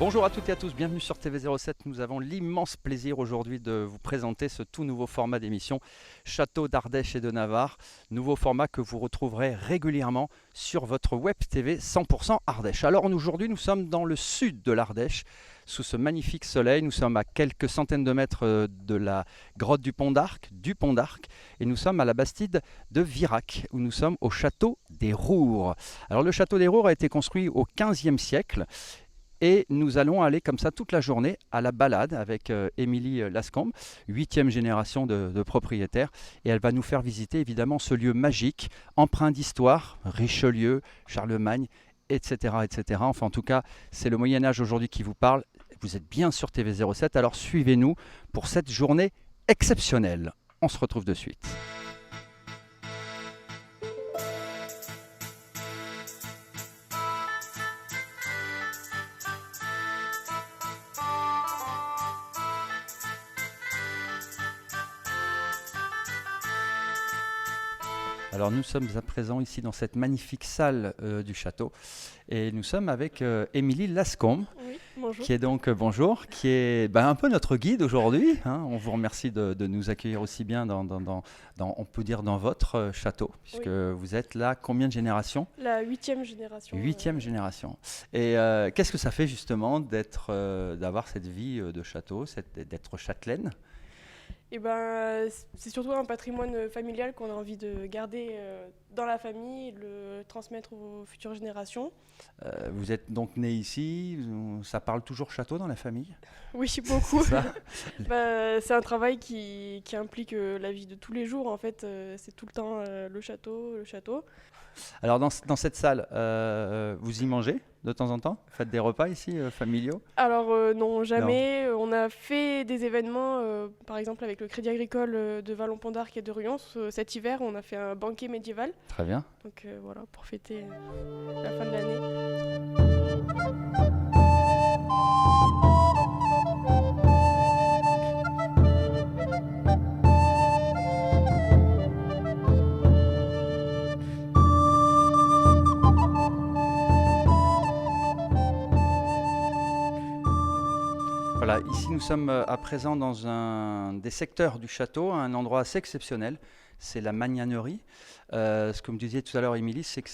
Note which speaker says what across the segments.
Speaker 1: Bonjour à toutes et à tous, bienvenue sur TV07. Nous avons l'immense plaisir aujourd'hui de vous présenter ce tout nouveau format d'émission Château d'Ardèche et de Navarre. Nouveau format que vous retrouverez régulièrement sur votre web TV 100% Ardèche. Alors aujourd'hui nous sommes dans le sud de l'Ardèche, sous ce magnifique soleil. Nous sommes à quelques centaines de mètres de la grotte du Pont d'Arc, et nous sommes à la bastide de Virac, où nous sommes au château des Roures. Alors le château des Roures a été construit au XVe siècle. Et nous allons aller comme ça toute la journée à la balade avec Émilie Lascombe, 8e génération de propriétaires. Et elle va nous faire visiter évidemment ce lieu magique, empreint d'histoire, Richelieu, Charlemagne, etc., etc. Enfin en tout cas, c'est le Moyen-Âge aujourd'hui qui vous parle. Vous êtes bien sur TV07, alors suivez-nous pour cette journée exceptionnelle. On se retrouve de suite. Alors nous sommes à présent ici dans cette magnifique salle du château et nous sommes avec Émilie Lascombe,
Speaker 2: Oui, bonjour.
Speaker 1: qui est donc qui est un peu notre guide aujourd'hui. Hein. On vous remercie de nous accueillir aussi bien on peut dire dans votre château, puisque vous êtes là combien de générations?
Speaker 2: La 8e génération.
Speaker 1: 8e génération. Et qu'est-ce que ça fait justement d'avoir cette vie de château, d'être châtelaine?
Speaker 2: Et c'est surtout un patrimoine familial qu'on a envie de garder dans la famille et de le transmettre aux futures générations.
Speaker 1: Vous êtes donc né ici, ça parle toujours château dans la famille?
Speaker 2: Oui, beaucoup.
Speaker 1: C'est ça.
Speaker 2: C'est un travail qui implique la vie de tous les jours. En fait, c'est tout le temps le château, le château.
Speaker 1: Alors dans cette salle, vous y mangez de temps en temps? Vous faites des repas ici familiaux?
Speaker 2: Alors non, jamais. Non. On a fait des événements, par exemple avec le Crédit Agricole de Vallon-Pont d'Arc et de Ruyon. Cet hiver, on a fait un banquet médiéval.
Speaker 1: Très bien.
Speaker 2: Donc voilà, pour fêter la fin de l'année.
Speaker 1: Voilà, ici nous sommes à présent dans un des secteurs du château, un endroit assez exceptionnel, c'est la magnanerie. Ce que me disait tout à l'heure Émilie, c'est que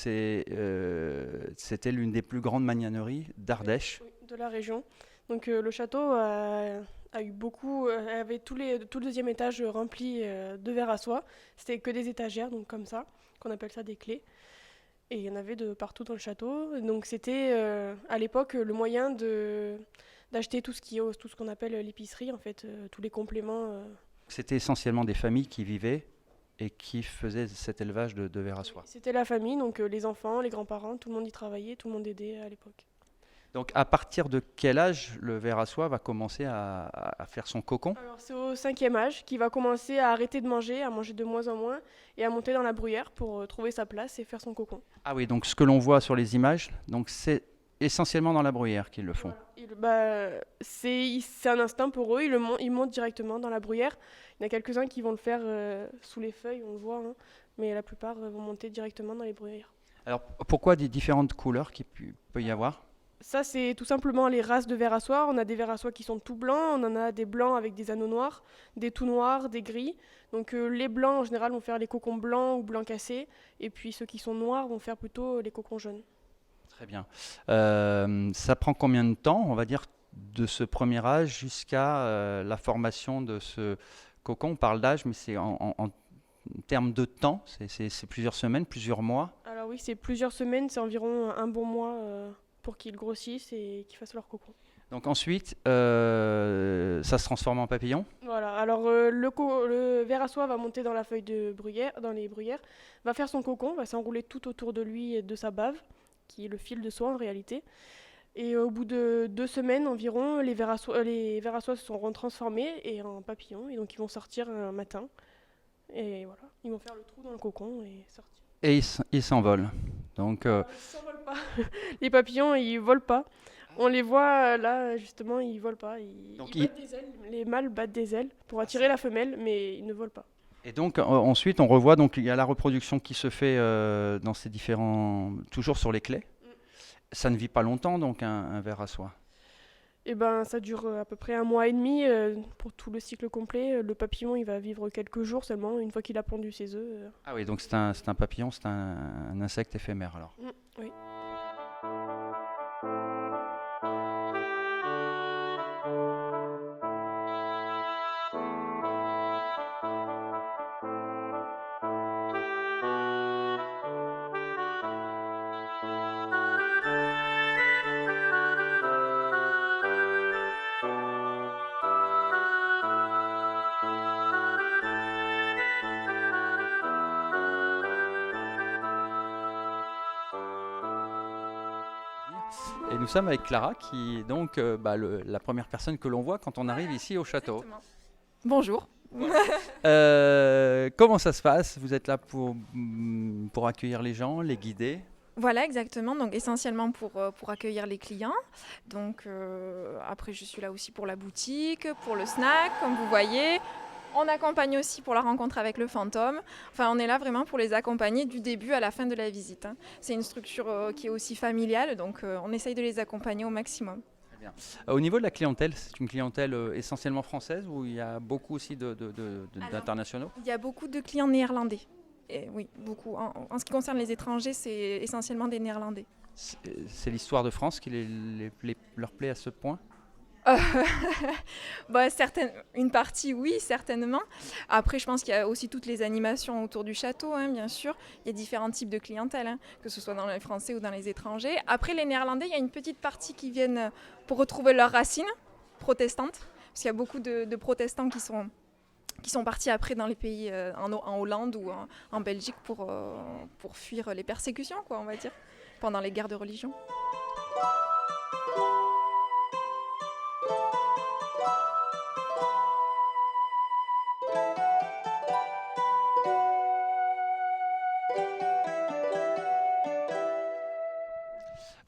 Speaker 1: c'était l'une des plus grandes magnaneries d'Ardèche.
Speaker 2: Oui, de la région. Donc le château a eu beaucoup, avait tout le deuxième étage rempli de verre à soie. C'était que des étagères, donc comme ça, qu'on appelle ça des clés. Et il y en avait de partout dans le château. Donc c'était à l'époque le moyen d'acheter tout ce qu'on appelle l'épicerie, en fait, tous les compléments.
Speaker 1: C'était essentiellement des familles qui vivaient et qui faisaient cet élevage de vers à soie.
Speaker 2: C'était la famille, donc les enfants, les grands-parents, tout le monde y travaillait, tout le monde aidait à l'époque.
Speaker 1: Donc à partir de quel âge le ver à soie va commencer à faire son cocon?
Speaker 2: Alors c'est au 5e âge qu'il va commencer à arrêter de manger, à manger de moins en moins et à monter dans la bruyère pour trouver sa place et faire son cocon.
Speaker 1: Ah oui, donc ce que l'on voit sur les images, donc c'est essentiellement dans la bruyère qu'ils le font.
Speaker 2: Voilà. C'est un instinct pour eux, ils montent directement dans la bruyère. Il y en a quelques-uns qui vont le faire sous les feuilles, on le voit, hein, mais la plupart vont monter directement dans les bruyères.
Speaker 1: Alors pourquoi des différentes couleurs qu'il peut y avoir?
Speaker 2: Ça, c'est tout simplement les races de vers à soie. On a des vers à soie qui sont tout blancs, on en a des blancs avec des anneaux noirs, des tout noirs, des gris. Donc les blancs, en général, vont faire les cocons blancs ou blancs cassés, et puis ceux qui sont noirs vont faire plutôt les cocons jaunes.
Speaker 1: Très bien. Ça prend combien de temps, on va dire, de ce premier âge jusqu'à la formation de ce cocon? On parle d'âge, mais c'est en termes de temps, c'est plusieurs semaines, plusieurs mois.
Speaker 2: Alors oui, c'est plusieurs semaines, c'est environ un bon mois pour qu'ils grossissent et qu'ils fassent leur cocon.
Speaker 1: Donc ensuite, ça se transforme en papillon.
Speaker 2: Voilà, alors le ver à soie va monter dans la feuille de bruyère, dans les bruyères, va faire son cocon, va s'enrouler tout autour de lui et de sa bave, qui est le fil de soie en réalité. Et au bout de 2 semaines environ, les vers à soie se seront transformés et en papillons, et donc ils vont sortir un matin. Et voilà, ils vont faire le trou dans le cocon et sortir.
Speaker 1: Et ils s'envolent. Donc,
Speaker 2: Ils s'envolent pas. Les papillons, ils volent pas. On les voit là, justement, ils volent pas.
Speaker 1: donc
Speaker 2: Ils battent des ailes. Les mâles battent des ailes pour attirer la femelle, mais ils ne volent pas.
Speaker 1: et donc ensuite, on revoit, donc il y a la reproduction qui se fait dans ces différents, toujours sur les clés. Ça ne vit pas longtemps, donc un ver à soie.
Speaker 2: Et ben, ça dure à peu près un mois et demi pour tout le cycle complet. Le papillon, il va vivre quelques jours seulement, une fois qu'il a pondu ses œufs.
Speaker 1: Ah oui, donc c'est un papillon, c'est un insecte éphémère alors.
Speaker 2: Oui.
Speaker 1: Et nous sommes avec Clara, qui est donc la première personne que l'on voit quand on arrive ici au château.
Speaker 3: Exactement. Bonjour.
Speaker 1: Comment ça se passe? Vous êtes là pour accueillir les gens, les guider?
Speaker 3: Voilà, exactement. Donc essentiellement pour accueillir les clients. Donc après, je suis là aussi pour la boutique, pour le snack, comme vous voyez. On accompagne aussi pour la rencontre avec le fantôme. Enfin, on est là vraiment pour les accompagner du début à la fin de la visite, hein. C'est une structure qui est aussi familiale, donc on essaye de les accompagner au maximum.
Speaker 1: Très bien. Au niveau de la clientèle, c'est une clientèle essentiellement française ou il y a beaucoup aussi d'internationaux?
Speaker 3: Il y a beaucoup de clients néerlandais. Et oui, beaucoup. En ce qui concerne les étrangers, c'est essentiellement des néerlandais.
Speaker 1: C'est l'histoire de France qui leur plaît à ce point?
Speaker 3: Bah, une partie, oui, certainement. Après, je pense qu'il y a aussi toutes les animations autour du château, hein, bien sûr. Il y a différents types de clientèle, hein, que ce soit dans les Français ou dans les étrangers. Après, les Néerlandais, il y a une petite partie qui viennent pour retrouver leurs racines protestantes, parce qu'il y a beaucoup de protestants qui sont partis après dans les pays, en Hollande ou en Belgique pour fuir les persécutions, quoi, on va dire, pendant les guerres de religion.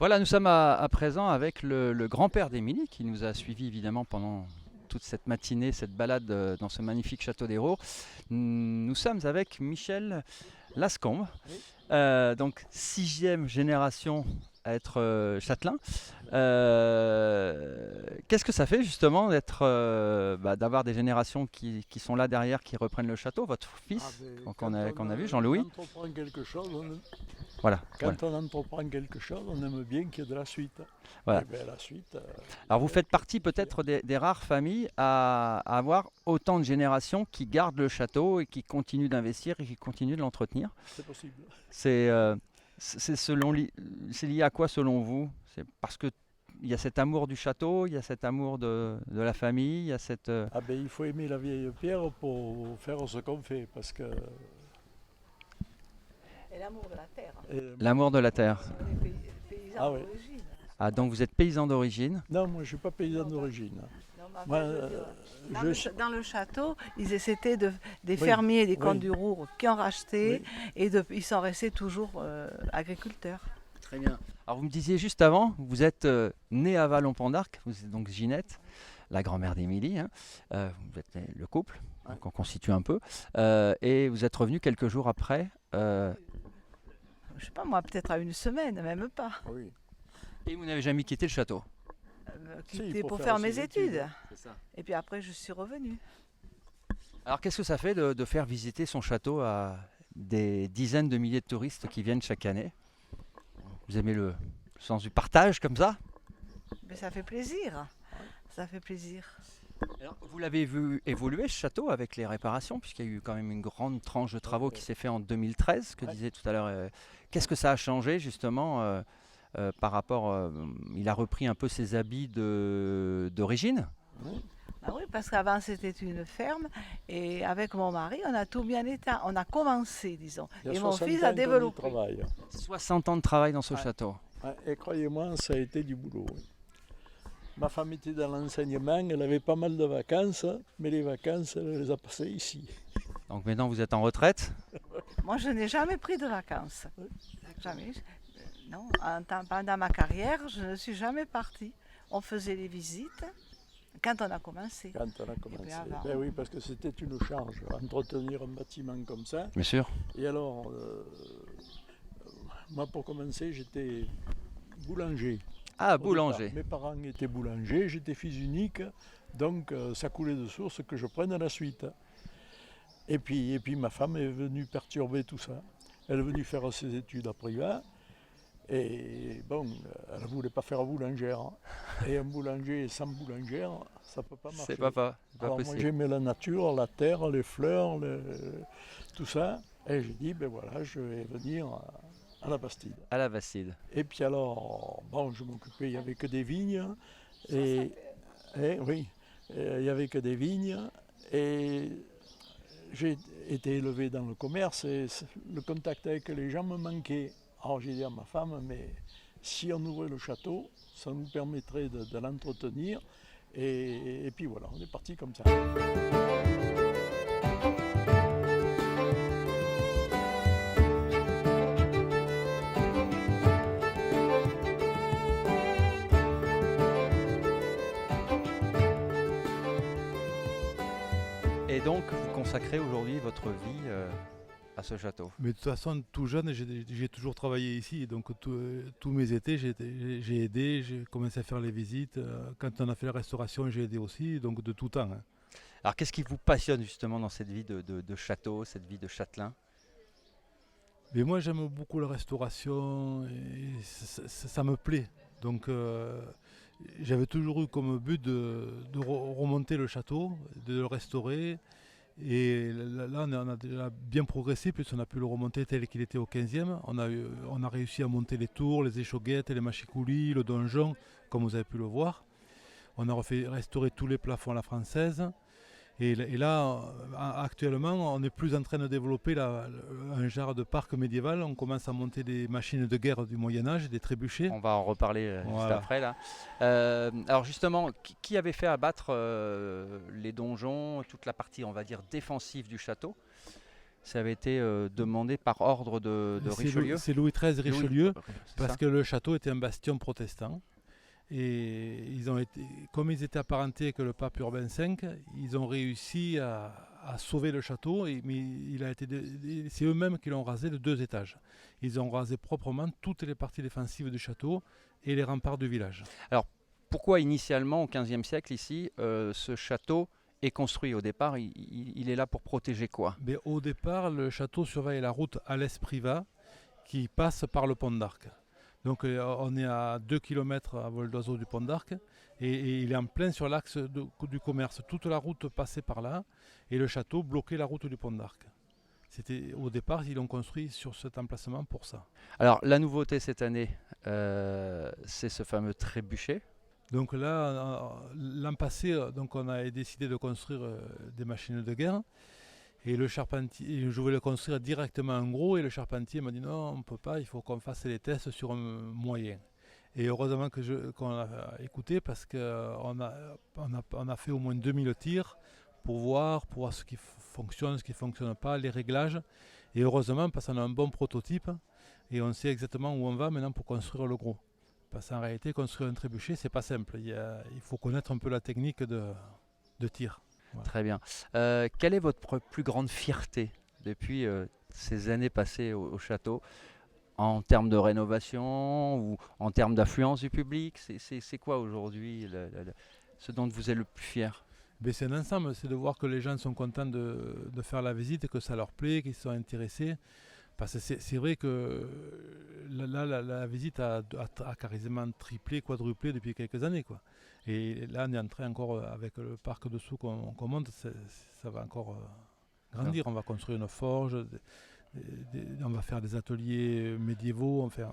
Speaker 1: Voilà, nous sommes à présent avec le grand-père d'Émilie qui nous a suivis évidemment pendant toute cette matinée, cette balade dans ce magnifique château d'Hérault. Nous sommes avec Michel Lascombe, donc 6e génération à être châtelain. Qu'est-ce que ça fait justement d'avoir des générations qui sont là derrière, qui reprennent le château? Votre fils, qu'on a vu, Jean-Louis.
Speaker 4: Entreprend quelque chose,
Speaker 1: Voilà.
Speaker 4: quand on entreprend quelque chose, on aime bien qu'il y ait de la suite.
Speaker 1: Voilà.
Speaker 4: Et bien, la suite,
Speaker 1: Alors vous faites partie peut-être des rares familles à avoir autant de générations qui gardent le château et qui continuent d'investir et qui continuent de l'entretenir.
Speaker 4: c'est possible.
Speaker 1: C'est lié à quoi selon vous? C'est parce que il y a cet amour du château, il y a cet amour de la famille, il y a cette...
Speaker 4: Ah ben, il faut aimer la vieille pierre pour faire ce qu'on fait, parce que...
Speaker 5: Et l'amour de la terre.
Speaker 1: L'amour de la terre.
Speaker 5: On est paysans
Speaker 4: Ah oui.
Speaker 5: d'origine.
Speaker 1: Ah, donc vous êtes paysan d'origine.
Speaker 4: Non, moi je ne suis pas paysan d'origine.
Speaker 5: Non, mais enfin,
Speaker 4: Moi,
Speaker 5: je veux dire, dans,
Speaker 4: je
Speaker 5: le,
Speaker 4: suis-
Speaker 5: dans le château, c'était des
Speaker 4: Oui,
Speaker 5: fermiers, des
Speaker 4: oui.
Speaker 5: comtes du Roure qui ont racheté
Speaker 4: Oui.
Speaker 5: et ils sont restés toujours agriculteurs.
Speaker 1: Très bien. Alors vous me disiez juste avant, vous êtes né à Vallon-Pont d'Arc, vous êtes donc Ginette, la grand-mère d'Émilie, hein. Vous êtes le couple, donc on constitue un peu, et vous êtes revenu quelques jours après.
Speaker 5: Je sais pas moi, peut-être à une semaine, même pas.
Speaker 4: Oui.
Speaker 1: Et vous n'avez jamais quitté le château?
Speaker 5: Quitté
Speaker 4: pour
Speaker 5: pour
Speaker 4: faire
Speaker 5: faire
Speaker 4: ses
Speaker 5: mes
Speaker 4: études.
Speaker 5: études.
Speaker 1: C'est ça.
Speaker 5: Et puis après, je suis revenue.
Speaker 1: Alors qu'est-ce que ça fait de faire visiter son château à des dizaines de milliers de touristes qui viennent chaque année? Vous aimez le sens du partage comme ça?
Speaker 5: Mais ça fait plaisir. Ça fait plaisir.
Speaker 1: Alors, vous l'avez vu évoluer ce château avec les réparations, puisqu'il y a eu quand même une grande tranche de travaux qui s'est fait en 2013, que
Speaker 4: Ouais.
Speaker 1: disait tout à l'heure. Qu'est-ce que ça a changé justement par rapport il a repris un peu ses habits d'origine?
Speaker 5: Ah oui, parce qu'avant c'était une ferme et avec mon mari, on a tout bien état. On a commencé, disons.
Speaker 4: Il y
Speaker 5: Et
Speaker 4: a
Speaker 5: mon
Speaker 4: 60
Speaker 5: fils
Speaker 4: ans
Speaker 5: a
Speaker 4: qu'on y
Speaker 5: développé.
Speaker 4: travaille.
Speaker 1: 60 ans de travail dans ce
Speaker 4: Ouais.
Speaker 1: château.
Speaker 4: Ouais, et croyez-moi, ça a été du boulot. Oui. Ma femme était dans l'enseignement, elle avait pas mal de vacances, mais les vacances, elle les a passées ici.
Speaker 1: Donc maintenant vous êtes en retraite.
Speaker 5: Moi, je n'ai jamais pris de vacances. Jamais. Non, pendant ma carrière, je ne suis jamais partie. On faisait les visites quand on a commencé.
Speaker 4: Quand on a commencé.
Speaker 5: avant.
Speaker 4: Ben oui, parce que c'était une charge, entretenir un bâtiment comme ça.
Speaker 1: Bien sûr.
Speaker 4: Et alors, moi pour commencer, j'étais boulanger.
Speaker 1: Ah,
Speaker 4: Au
Speaker 1: boulanger.
Speaker 4: départ. Mes parents étaient boulangers, j'étais fils unique, donc ça coulait de source que je prenne la suite. Et puis ma femme est venue perturber tout ça. Elle est venue faire ses études à Privas. Et bon, elle ne voulait pas faire boulangère. Et un boulanger sans boulangère, ça ne peut pas marcher.
Speaker 1: C'est pas
Speaker 4: Alors moi
Speaker 1: possible.
Speaker 4: j'aimais la nature, la terre, les fleurs, tout ça. Et j'ai dit, ben voilà, je vais venir à la Bastide.
Speaker 1: À la Bastide.
Speaker 4: Et puis alors, bon, je m'occupais, il n'y avait que des vignes. Et oui, il n'y avait que des vignes. Et j'ai été élevé dans le commerce et le contact avec les gens me manquait. Alors j'ai dit à ma femme, mais si on ouvrait le château, ça nous permettrait de l'entretenir. Et puis voilà, on est parti comme ça.
Speaker 1: Et donc vous consacrez aujourd'hui votre vie à ce château.
Speaker 6: Mais de toute façon, tout jeune, j'ai toujours travaillé ici. Donc tous mes étés, j'ai aidé, j'ai commencé à faire les visites. Quand on a fait la restauration, j'ai aidé aussi, donc de tout temps. Hein.
Speaker 1: Alors qu'est-ce qui vous passionne justement dans cette vie de château, cette vie de châtelain?
Speaker 6: Mais moi, j'aime beaucoup la restauration et ça me plaît. Donc j'avais toujours eu comme but de remonter le château, de le restaurer. Et là, on a déjà bien progressé, puisqu'on a pu le remonter tel qu'il était au 15e. On a réussi à monter les tours, les échauguettes, les machicoulis, le donjon, comme vous avez pu le voir. On a restauré tous les plafonds à la française. Et là, actuellement, on n'est plus en train de développer un genre de parc médiéval. On commence à monter des machines de guerre du Moyen-Âge, des trébuchets.
Speaker 1: On va en reparler juste
Speaker 6: Voilà.
Speaker 1: après là. Alors justement, qui avait fait abattre les donjons, toute la partie on va dire défensive du château? Ça avait été demandé par ordre de Richelieu.
Speaker 6: C'est Louis XIII Richelieu,
Speaker 1: C'est
Speaker 6: parce
Speaker 1: ça.
Speaker 6: que le château était un bastion protestant. Et comme ils étaient apparentés avec le pape Urbain V, ils ont réussi à sauver le château, mais c'est eux-mêmes qui l'ont rasé de 2 étages. Ils ont rasé proprement toutes les parties défensives du château et les remparts du village.
Speaker 1: Pourquoi initialement au XVe siècle ici, ce château est construit au départ? Il est là pour protéger quoi?
Speaker 6: Mais au départ, le château surveille la route Alès-Privas qui passe par le pont d'Arc. Donc on est à 2 km à vol d'oiseau du pont d'Arc et il est en plein sur l'axe du commerce. Toute la route passait par là et le château bloquait la route du pont d'Arc. Au départ, ils l'ont construit sur cet emplacement pour ça.
Speaker 1: Alors la nouveauté cette année, c'est ce fameux trébuchet.
Speaker 6: Donc là, l'an passé, on a décidé de construire des machines de guerre. Et le charpentier, je voulais le construire directement en gros, et le charpentier m'a dit non, on ne peut pas, il faut qu'on fasse les tests sur un moyen. Et heureusement qu'on a écouté, parce qu'on a fait au moins 2000 tirs pour voir ce qui fonctionne, ce qui ne fonctionne pas, les réglages. Et heureusement, parce qu'on a un bon prototype, et on sait exactement où on va maintenant pour construire le gros. Parce qu'en réalité, construire un trébuchet, c'est pas simple. Il faut connaître un peu la technique de tir. Voilà.
Speaker 1: Très bien. Quelle est votre plus grande fierté depuis ces années passées au château En termes de rénovation ou en termes d'affluence du public, c'est quoi aujourd'hui ce dont vous êtes le plus fier?
Speaker 6: Mais c'est un ensemble, c'est de voir que les gens sont contents de faire la visite, que ça leur plaît, qu'ils sont intéressés. Parce que c'est vrai que là, la visite a quasiment triplé, quadruplé depuis quelques années, quoi. Et là, on est en train encore, avec le parc dessous qu'on monte, ça va encore grandir. On va construire une forge, on va faire des ateliers médiévaux, enfin,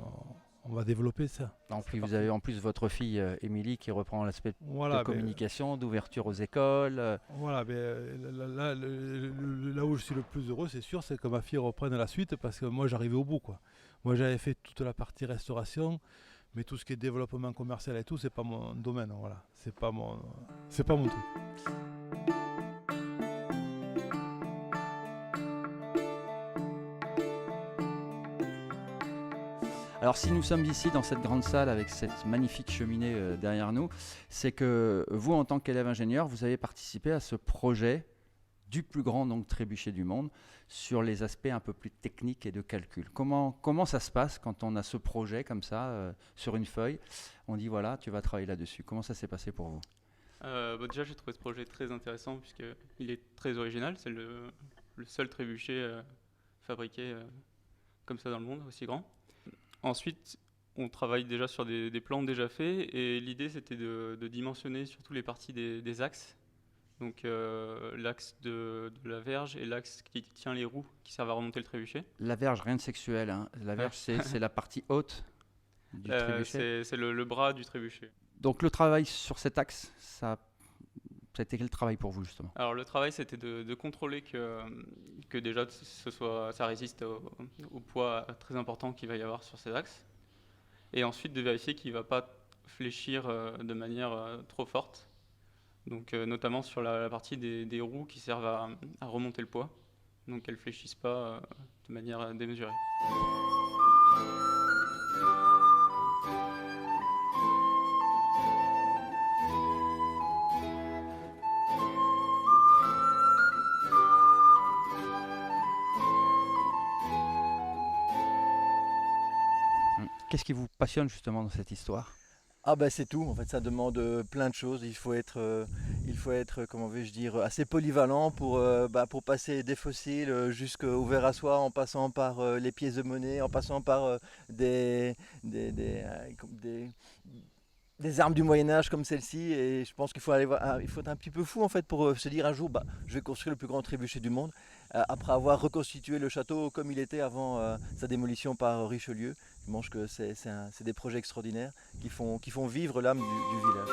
Speaker 6: on va développer ça.
Speaker 1: Puis vous avez en plus votre fille Émilie qui reprend l'aspect
Speaker 6: Voilà,
Speaker 1: de communication, d'ouverture aux écoles.
Speaker 6: Voilà, là où je suis le plus heureux, c'est sûr, c'est que ma fille reprenne la suite parce que moi j'arrivais au bout, quoi. Moi j'avais fait toute la partie restauration, mais tout ce qui est développement commercial et tout, c'est pas mon domaine, voilà. C'est pas mon truc.
Speaker 1: Alors si nous sommes ici dans cette grande salle avec cette magnifique cheminée derrière nous, c'est que vous, en tant qu'élève ingénieur, vous avez participé à ce projet du plus grand donc, trébuchet du monde sur les aspects un peu plus techniques et de calcul. Comment ça se passe quand on a ce projet comme ça sur une feuille? On dit voilà, tu vas travailler là-dessus. Comment ça s'est passé pour vous?
Speaker 7: Déjà, j'ai trouvé ce projet très intéressant puisqu'il est très original. C'est le seul trébuchet fabriqué comme ça dans le monde, aussi grand. Ensuite, on travaille déjà sur des plans déjà faits et l'idée c'était de dimensionner surtout les parties des axes. Donc l'axe de la verge et l'axe qui tient les roues qui servent à remonter le trébuchet.
Speaker 1: La verge, rien de sexuel. Hein. La verge, c'est la partie haute du trébuchet.
Speaker 7: C'est le bras du trébuchet.
Speaker 1: Donc le travail sur cet axe, ça a été quel travail pour vous justement?
Speaker 7: Alors le travail c'était de contrôler que déjà ça résiste au poids très important qu'il va y avoir sur ces axes. Et ensuite de vérifier qu'il ne va pas fléchir de manière trop forte. Donc notamment sur la partie des roues qui servent à remonter le poids. Donc qu'elles ne fléchissent pas de manière démesurée.
Speaker 1: Qu'est-ce qui vous passionne justement dans cette histoire?
Speaker 8: Ah ben c'est tout, en fait ça demande plein de choses, il faut être comment vais-je dire, assez polyvalent pour passer des fossiles jusqu'au verre à soie en passant par les pièces de monnaie, en passant par des armes du Moyen-Âge comme celle-ci, et je pense qu'il faut il faut être un petit peu fou en fait pour se dire un jour je vais construire le plus grand trébuchet du monde après avoir reconstitué le château comme il était avant sa démolition par Richelieu. Je pense que c'est des projets extraordinaires qui font vivre l'âme du village.